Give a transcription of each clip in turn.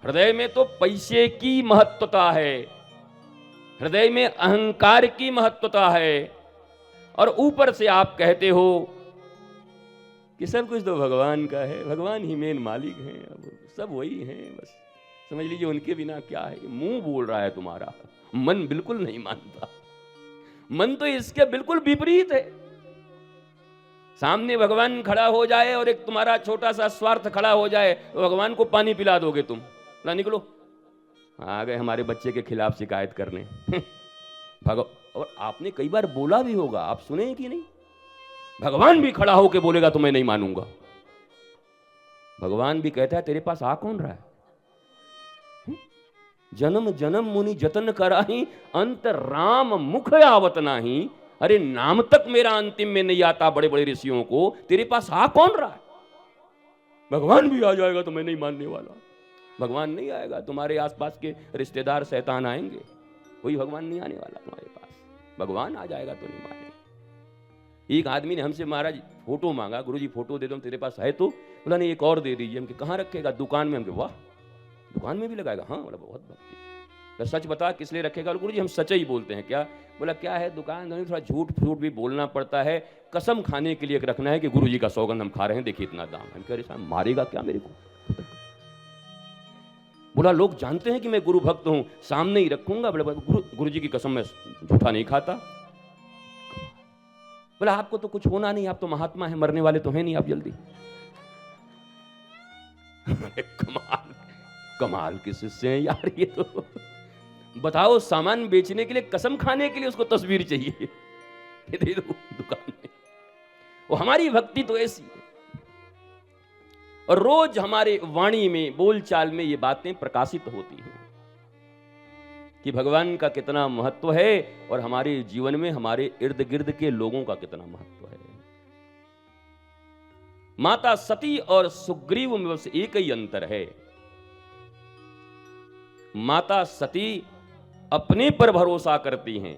हृदय में तो पैसे की महत्वता है, हृदय में अहंकार की महत्वता है, और ऊपर से आप कहते हो कि सब कुछ तो भगवान का है, भगवान ही मेन मालिक हैं, अब सब वही हैं, बस समझ लीजिए उनके बिना क्या है। मुंह बोल रहा है तुम्हारा, मन बिल्कुल नहीं मानता। मन तो इसके बिल्कुल विपरीत है। सामने भगवान खड़ा हो जाए और एक तुम्हारा छोटा सा स्वार्थ खड़ा हो जाए तो भगवान को पानी पिला दोगे तुम, ना निकलो, आ गए हमारे बच्चे के खिलाफ शिकायत करने। और आपने कई बार बोला भी होगा, आप सुने कि नहीं, भगवान भी खड़ा होकर बोलेगा तो मैं नहीं मानूंगा। भगवान भी कहता है तेरे पास आ कौन रहा है, जन्म जन्म मुनि जतन कराही, अंत राम मुख आवत नाही। अरे नाम तक मेरा अंतिम में नहीं आता बड़े बड़े ऋषियों को, तेरे पास आ कौन रहा है। भगवान भी आ जाएगा तो मैं नहीं मानने वाला। भगवान नहीं आएगा, तुम्हारे आसपास के रिश्तेदार शैतान आएंगे, कोई भगवान नहीं आने वाला तुम्हारे पास। भगवान आ जाएगा तो नहीं मानेंगे। एक आदमी ने हमसे महाराज फोटो मांगा, गुरुजी फोटो दे दो, तेरे पास है तो? बोला नहीं एक और दे दीजिए। हम कहाँ रखेगा? दुकान में। हम वाह दुकान में भी लगाएगा? हाँ। बोला बहुत भक्ति। तो सच बता किस लिए रखेगा? गुरुजी हम सच ही बोलते हैं। क्या? बोला क्या है दुकान में थोड़ा झूठ फूट भी बोलना पड़ता है, कसम खाने के लिए रखना है कि गुरुजी का सौगंध हम खा रहे हैं, देखिए इतना दाम। हम कह रहे साहब मारेगा क्या मेरे को? बोला लोग जानते हैं कि मैं गुरु भक्त हूं, सामने ही रखूंगा। बोला गुरुजी की कसम मैं झूठा नहीं खाता। बोला आपको तो कुछ होना नहीं, आप तो महात्मा है, मरने वाले तो हैं नहीं आप जल्दी। कमाल कमाल के शिष्य हैं यार ये तो। बताओ सामान बेचने के लिए, कसम खाने के लिए उसको तस्वीर चाहिए, ये दे दो दुकान में। वो हमारी भक्ति तो ऐसी है। और रोज हमारे वाणी में, बोलचाल में ये बातें प्रकाशित होती हैं कि भगवान का कितना महत्व है और हमारे जीवन में हमारे इर्द गिर्द के लोगों का कितना महत्व है। माता सती और सुग्रीव में बस एक ही अंतर है। माता सती अपने पर भरोसा करती हैं,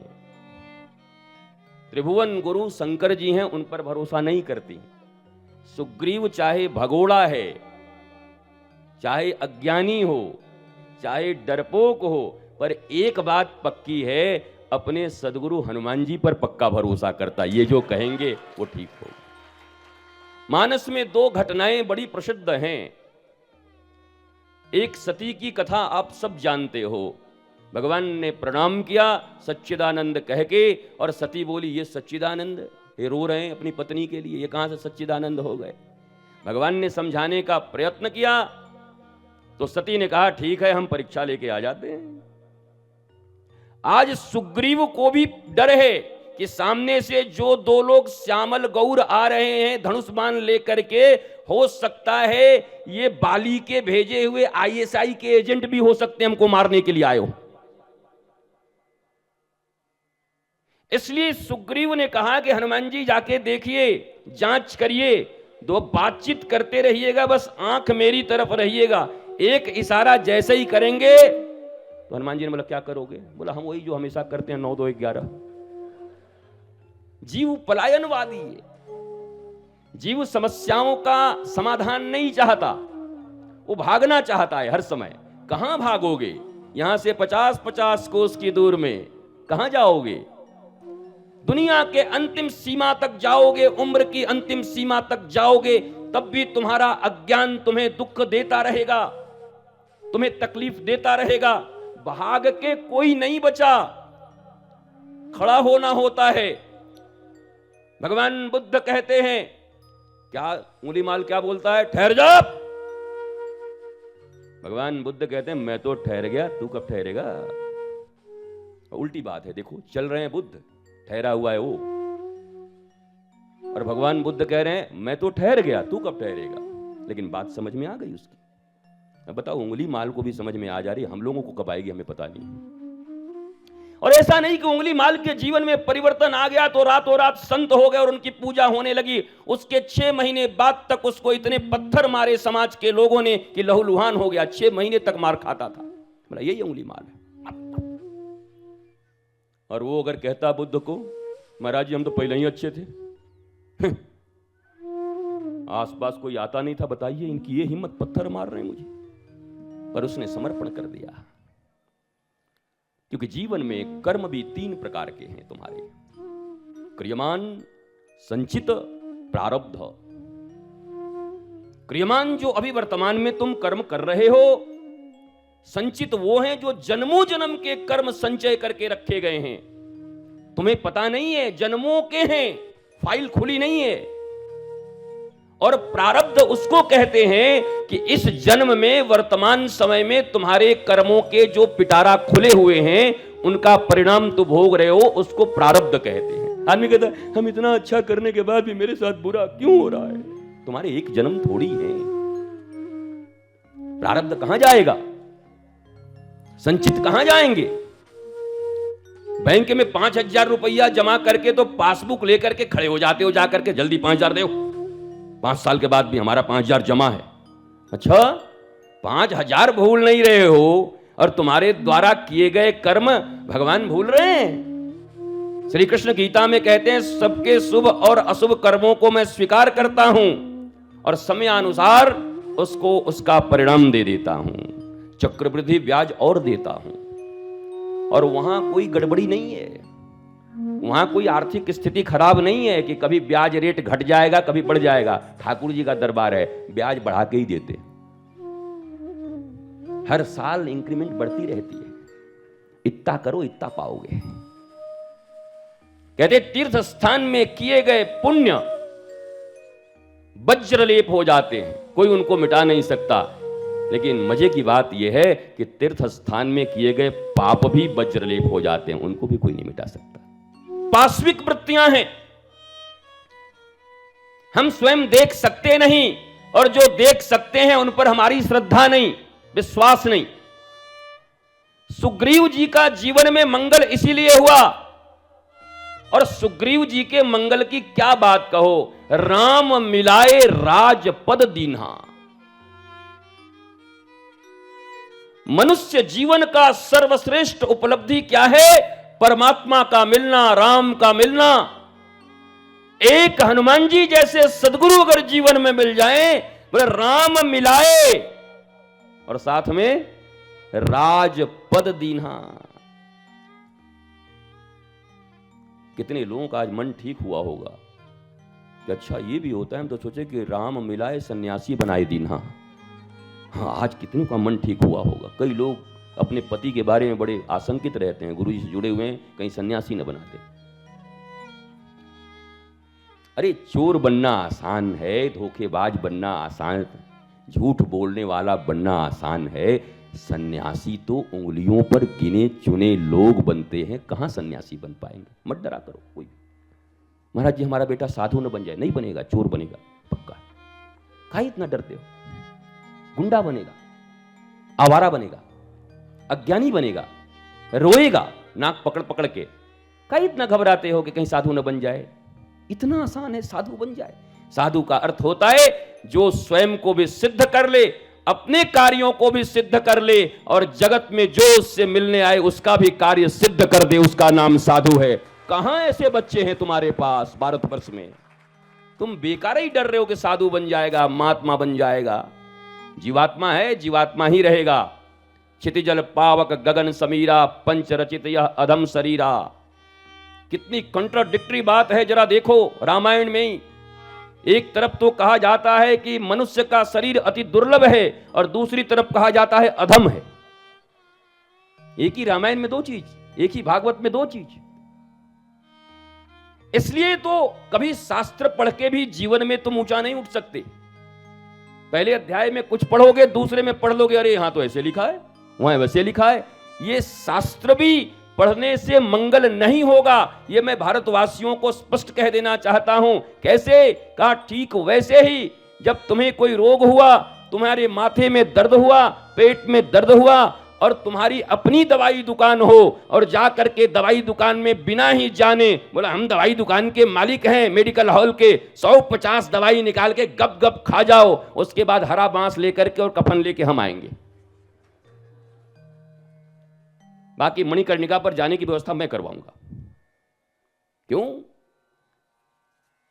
त्रिभुवन गुरु शंकर जी हैं उन पर भरोसा नहीं करती। सुग्रीव चाहे भगोड़ा है, चाहे अज्ञानी हो, चाहे डरपोक हो, पर एक बात पक्की है, अपने सदगुरु हनुमान जी पर पक्का भरोसा करता। ये जो कहेंगे वो ठीक होगा। मानस में दो घटनाएं बड़ी प्रसिद्ध हैं। एक सती की कथा आप सब जानते हो। भगवान ने प्रणाम किया सच्चिदानंद कह के, और सती बोली ये सच्चिदानंद, ये रो रहे हैं अपनी पत्नी के लिए, ये कहां से सच्चिदानंद हो गए। भगवान ने समझाने का प्रयत्न किया तो सती ने कहा ठीक है हम परीक्षा लेके आ जाते हैं। आज सुग्रीव को भी डर है कि सामने से जो दो लोग श्यामल गौर आ रहे हैं धनुष बाण लेकर के, हो सकता है ये बाली के भेजे हुए आईएसआई के एजेंट भी हो सकते हैं, हमको मारने के लिए आए हो। इसलिए सुग्रीव ने कहा कि हनुमान जी जाके देखिए, जांच करिए, दो बातचीत करते रहिएगा, बस आंख मेरी तरफ रहिएगा। एक इशारा जैसे ही करेंगे तो हनुमान जी ने बोला क्या करोगे? बोला हम वही जो हमेशा करते हैं 9 2 1 11। जीव पलायनवादी है, जीव समस्याओं का समाधान नहीं चाहता, वो भागना चाहता है हर समय। कहां भागोगे? यहां से 50-50 कोस की दूर में कहां जाओगे? दुनिया के अंतिम सीमा तक जाओगे, उम्र की अंतिम सीमा तक जाओगे, तब भी तुम्हारा अज्ञान तुम्हें दुख देता रहेगा, तुम्हें तकलीफ देता रहेगा। भाग के कोई नहीं बचा, खड़ा होना होता है। भगवान बुद्ध कहते हैं, क्या उंगली माल क्या बोलता है? ठहर जा। भगवान बुद्ध कहते हैं मैं तो ठहर गया, तू कब ठहरेगा? उल्टी बात है, देखो चल रहे हैं बुद्ध, ठहरा हुआ है वो, और भगवान बुद्ध कह रहे हैं मैं तो ठहर गया, तू कब ठहरेगा? लेकिन बात समझ में आ गई उसकी। अब बताओ उंगली माल को भी समझ में आ जा रही, हम लोगों को कब आएगी हमें पता नहीं। और ऐसा नहीं कि उंगली माल के जीवन में परिवर्तन आ गया तो रातों रात संत हो गए और उनकी पूजा होने लगी। उसके 6 महीने बाद तक उसको इतने पत्थर मारे समाज के लोगों ने कि लहूलुहान हो गया, 6 महीने तक मार खाता था। बोला यही उंगली माल है। और वो अगर कहता बुद्ध को महाराज जी हम तो पहले ही अच्छे थे, आसपास कोई आता नहीं था, बताइए इनकी ये हिम्मत, पत्थर मार रहे हैं मुझे। पर उसने समर्पण कर दिया। क्योंकि जीवन में कर्म भी 3 प्रकार के हैं तुम्हारे, क्रियमान, संचित, प्रारब्ध। क्रियमान जो अभी वर्तमान में तुम कर्म कर रहे हो, संचित वो हैं जो जन्मों जन्म के कर्म संचय करके रखे गए हैं, तुम्हें पता नहीं है, जन्मों के हैं, फाइल खुली नहीं है। और प्रारब्ध उसको कहते हैं कि इस जन्म में, वर्तमान समय में तुम्हारे कर्मों के जो पिटारा खुले हुए हैं, उनका परिणाम तो भोग रहे हो, उसको प्रारब्ध कहते हैं। आदमी कहता है हम इतना अच्छा करने के बाद भी मेरे साथ बुरा क्यों हो रहा है? तुम्हारे एक जन्म थोड़ी है, प्रारब्ध कहां जाएगा? संचित कहां जाएंगे? बैंक में 5,000 रुपया जमा करके तो पासबुक लेकर के खड़े हो जाते हो, जाकर के जल्दी 5,000 दो, 5 साल के बाद भी हमारा 5,000 जमा है। अच्छा, 5,000 भूल नहीं रहे हो और तुम्हारे द्वारा किए गए कर्म भगवान भूल रहे हैं। श्री कृष्ण गीता में कहते हैं सबके शुभ और अशुभ कर्मों को मैं स्वीकार करता हूं और समयानुसार उसको उसका परिणाम दे देता हूं, चक्रवृद्धि ब्याज और देता हूं। और वहां कोई गड़बड़ी नहीं है, वहां कोई आर्थिक स्थिति खराब नहीं है कि कभी ब्याज रेट घट जाएगा कभी बढ़ जाएगा। ठाकुर जी का दरबार है, ब्याज बढ़ा के ही देते, हर साल इंक्रीमेंट बढ़ती रहती है, इतना करो इतना पाओगे। कहते तीर्थ स्थान में किए गए पुण्य वज्रलेप हो जाते हैं, कोई उनको मिटा नहीं सकता। लेकिन मजे की बात यह है कि तीर्थ स्थान में किए गए पाप भी वज्रलेप हो जाते हैं, उनको भी कोई नहीं मिटा सकता। पाश्विक वृत्तियां हैं, हम स्वयं देख सकते नहीं, और जो देख सकते हैं उन पर हमारी श्रद्धा नहीं, विश्वास नहीं। सुग्रीव जी का जीवन में मंगल इसीलिए हुआ, और सुग्रीव जी के मंगल की क्या बात कहो, राम मिलाए राजपद दीन्हा। मनुष्य जीवन का सर्वश्रेष्ठ उपलब्धि क्या है? परमात्मा का मिलना, राम का मिलना। एक हनुमान जी जैसे सदगुरु अगर जीवन में मिल जाए, बोले राम मिलाए और साथ में राजपद दीन्हा। कितने लोगों का आज मन ठीक हुआ होगा कि अच्छा ये भी होता है, हम तो सोचे कि राम मिलाए सन्यासी बनाए दीन्हा। हाँ, आज कितनों का मन ठीक हुआ होगा। कई लोग अपने पति के बारे में बड़े आशंकित रहते हैं, गुरु जी से जुड़े हुए हैं, कहीं सन्यासी न बनाते। अरे चोर बनना आसान है, धोखेबाज बनना आसान, झूठ बोलने वाला बनना आसान है, सन्यासी तो उंगलियों पर गिने चुने लोग बनते हैं, कहां सन्यासी बन पाएंगे? मत डरा करो कोई, महाराज जी हमारा बेटा साधु न बन जाए, नहीं बनेगा, चोर बनेगा पक्का। काहे इतना डरते हो? गुंडा बनेगा, आवारा बनेगा, अज्ञानी बनेगा, रोएगा नाक पकड़ पकड़ के, काहे इतना घबराते हो कि कहीं साधु न बन जाए? इतना आसान है साधु बन जाए। साधु का अर्थ होता है जो स्वयं को भी सिद्ध कर ले, अपने कार्यों को भी सिद्ध कर ले, और जगत में जो उससे मिलने आए उसका भी कार्य सिद्ध कर दे, उसका नाम साधु है। कहां ऐसे बच्चे हैं तुम्हारे पास भारतवर्ष में? तुम बेकार ही डर रहे हो कि साधु बन जाएगा, महात्मा बन जाएगा। जीवात्मा है, जीवात्मा ही रहेगा। क्षितिजल पावक गगन समीरा, पंच रचित यह अधम शरीरा। कितनी कंट्राडिक्टरी बात है, जरा देखो रामायण में ही। एक तरफ तो कहा जाता है कि मनुष्य का शरीर अति दुर्लभ है, और दूसरी तरफ कहा जाता है अधम है। एक ही रामायण में दो चीज, एक ही भागवत में दो चीज। इसलिए तो कभी शास्त्र पढ़ के भी जीवन में तुम ऊंचा नहीं उठ सकते। पहले अध्याय में कुछ पढ़ोगे, दूसरे में पढ़ लोगे, अरे यहां तो ऐसे लिखा है, वहां वैसे लिखा है। ये शास्त्र भी पढ़ने से मंगल नहीं होगा, ये मैं भारतवासियों को स्पष्ट कह देना चाहता हूं। कैसे? कहा ठीक वैसे ही जब तुम्हें कोई रोग हुआ, तुम्हारे माथे में दर्द हुआ, पेट में दर्द हुआ, और तुम्हारी अपनी दवाई दुकान हो, और जा करके दवाई दुकान में बिना ही जाने बोला हम दवाई दुकान के मालिक हैं, मेडिकल हॉल के, 150 दवाई निकाल के गप गप खा जाओ, उसके बाद हरा बांस लेकर के और कफन लेके हम आएंगे, बाकी मणिकर्णिका पर जाने की व्यवस्था मैं करवाऊंगा। क्यों?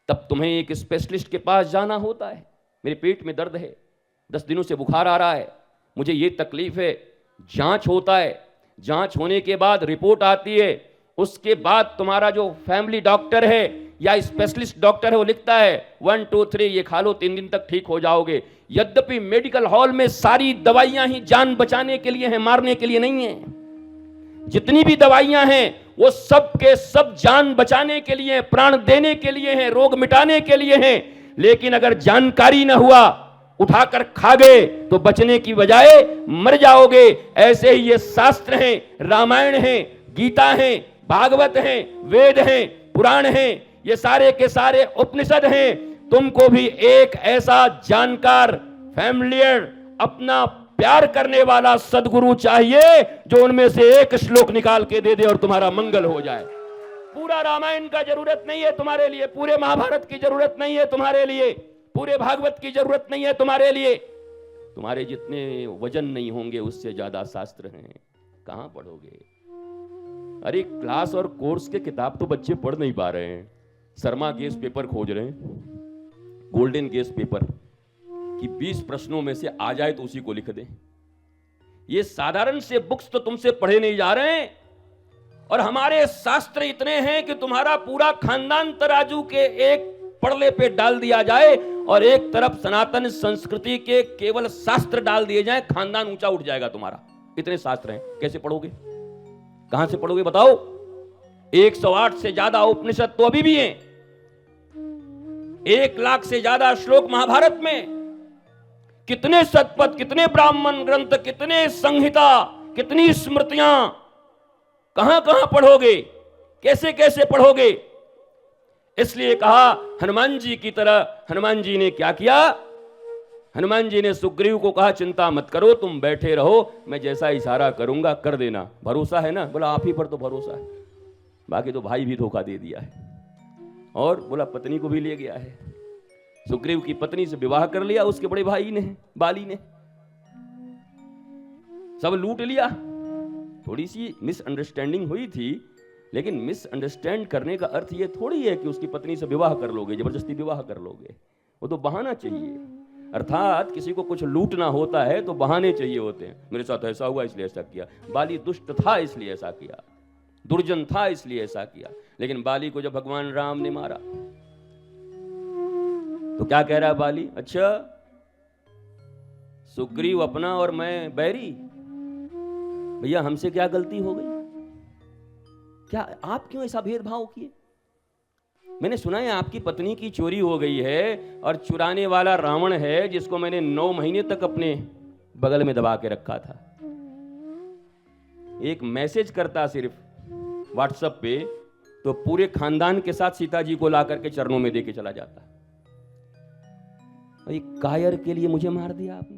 तब तुम्हें एक स्पेशलिस्ट के पास जाना होता है। मेरे पेट में दर्द है, 10 दिनों से बुखार आ रहा है, मुझे ये तकलीफ है। जांच होता है, जांच होने के बाद रिपोर्ट आती है, उसके बाद तुम्हारा जो फैमिली डॉक्टर है या स्पेशलिस्ट डॉक्टर है वो लिखता है 1 2 3 ये खा लो, 3 दिन तक ठीक हो जाओगे। यद्यपि मेडिकल हॉल में सारी दवाइयां ही जान बचाने के लिए हैं, मारने के लिए नहीं है। जितनी भी दवाइयां हैं वो सब के सब जान बचाने के लिए, प्राण देने के लिए हैं, रोग मिटाने के लिए हैं। लेकिन अगर जानकारी न हुआ, उठाकर खा गए तो बचने की बजाय मर जाओगे। ऐसे ही ये शास्त्र हैं, रामायण है, गीता है, भागवत है, वेद हैं, पुराण हैं, ये सारे के सारे उपनिषद हैं। तुमको भी एक ऐसा जानकार, फैमिलियर, अपना प्यार करने वाला सदगुरु चाहिए जो उनमें से एक श्लोक निकाल के दे दे और तुम्हारा मंगल हो जाए। पूरा रामायण का जरूरत नहीं है तुम्हारे लिए, पूरे महाभारत की जरूरत नहीं है तुम्हारे लिए, पूरे भागवत की जरूरत नहीं है तुम्हारे लिए। तुम्हारे जितने वजन नहीं होंगे उससे ज्यादा शास्त्र हैं, कहां पढ़ोगे? अरे क्लास और कोर्स के किताब तो बच्चे पढ़ नहीं पा रहे हैं। शर्मा गेस पेपर खोज रहे हैं, गोल्डन गेस पेपर कि 20 प्रश्नों में से आ जाए तो उसी को लिख दें। ये साधारण से बुक्स तो तुमसे पढ़े नहीं जा रहे हैं। और हमारे शास्त्र इतने हैं कि तुम्हारा पूरा खानदान तराजू के एक पड़ले पे डाल दिया जाए और एक तरफ सनातन संस्कृति के केवल शास्त्र डाल दिए जाए, खानदान ऊंचा उठ जाएगा तुम्हारा। इतने शास्त्र हैं, कैसे पढ़ोगे? कहां से पढ़ोगे बताओ? 108 से ज्यादा उपनिषद तो अभी भी हैं, 1 लाख से ज्यादा श्लोक महाभारत में, कितने शतपथ, कितने ब्राह्मण ग्रंथ, कितने संहिता, कितनी स्मृतियां, कहां कहां पढ़ोगे? कैसे कैसे पढ़ोगे? इसलिए कहा हनुमान जी की तरह। हनुमान जी ने क्या किया? हनुमान जी ने सुग्रीव को कहा चिंता मत करो, तुम बैठे रहो, मैं जैसा इशारा करूंगा कर देना। भरोसा है ना? बोला आप ही पर तो भरोसा है, बाकी तो भाई भी धोखा दे दिया है। और बोला पत्नी को भी ले गया है, सुग्रीव की पत्नी से विवाह कर लिया उसके बड़े भाई ने, बाली ने, सब लूट लिया। थोड़ी सी मिसअंडरस्टैंडिंग हुई थी, लेकिन मिसअंडरस्टैंड करने का अर्थ ये थोड़ी है कि उसकी पत्नी से विवाह कर लोगे, जबरदस्ती विवाह कर लोगे। वो तो बहाना चाहिए। अर्थात किसी को कुछ लूटना होता है तो बहाने चाहिए होते हैं। मेरे साथ ऐसा हुआ इसलिए ऐसा किया, बाली दुष्ट था इसलिए ऐसा किया, दुर्जन था इसलिए ऐसा किया। लेकिन बाली को जब भगवान राम ने मारा तो क्या कह रहा है बाली? अच्छा सुग्रीव अपना और मैं बैरी, भैया हमसे क्या गलती हो गई? क्या आप क्यों ऐसा भेदभाव किए? मैंने सुना है आपकी पत्नी की चोरी हो गई है और चुराने वाला रावण है, जिसको मैंने 9 महीने तक अपने बगल में दबा के रखा था। एक मैसेज करता सिर्फ व्हाट्सएप पे तो पूरे खानदान के साथ सीता जी को ला करके चरणों में दे के चला जाता। एक कायर के लिए मुझे मार दिया आपने।